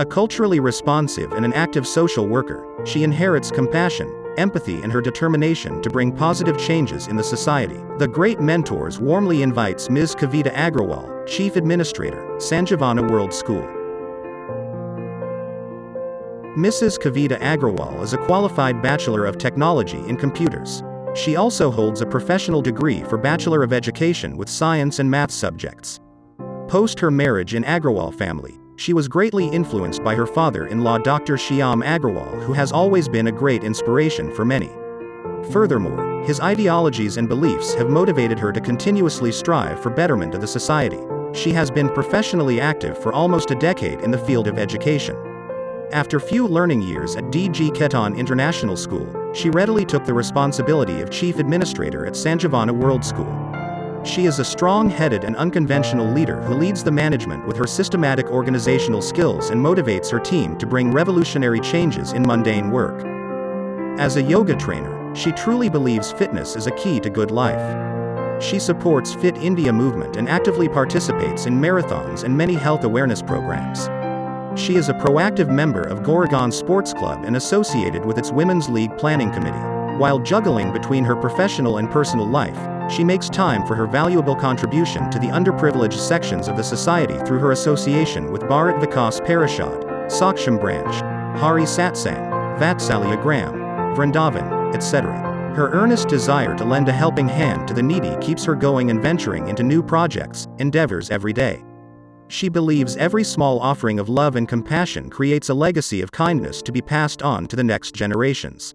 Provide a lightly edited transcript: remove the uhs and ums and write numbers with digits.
A culturally responsive and an active social worker, she inherits compassion, empathy and her determination to bring positive changes in the society. The Great Mentors warmly invites Ms. Kavita Agrawal, Chief Administrator, Sanjeevani World School. Mrs. Kavita Agrawal is a qualified Bachelor of Technology in Computers. She also holds a professional degree for Bachelor of Education with Science and Math subjects. Post her marriage in Agrawal family, she was greatly influenced by her father-in-law Dr. Shyam Agrawal, who has always been a great inspiration for many. Furthermore, his ideologies and beliefs have motivated her to continuously strive for betterment of the society. She has been professionally active for almost a decade in the field of education. After few learning years at Educationist International School, she readily took the responsibility of Chief Administrator at Sanjeevani World School. She is a strong-headed and unconventional leader who leads the management with her systematic organizational skills and motivates her team to bring revolutionary changes in mundane work. As a yoga trainer, she truly believes fitness is a key to good life. She supports Fit India movement and actively participates in marathons and many health awareness programs. She is a proactive member of Goregaon Sports Club and associated with its Women's League Planning Committee. While juggling between her professional and personal life, she makes time for her valuable contribution to the underprivileged sections of the society through her association with Bharat Vikas Parishad, Saksham Branch, Hari Satsang, Vatsalya Gram, Vrindavan, etc. Her earnest desire to lend a helping hand to the needy keeps her going and venturing into new projects, endeavors every day. She believes every small offering of love and compassion creates a legacy of kindness to be passed on to the next generations.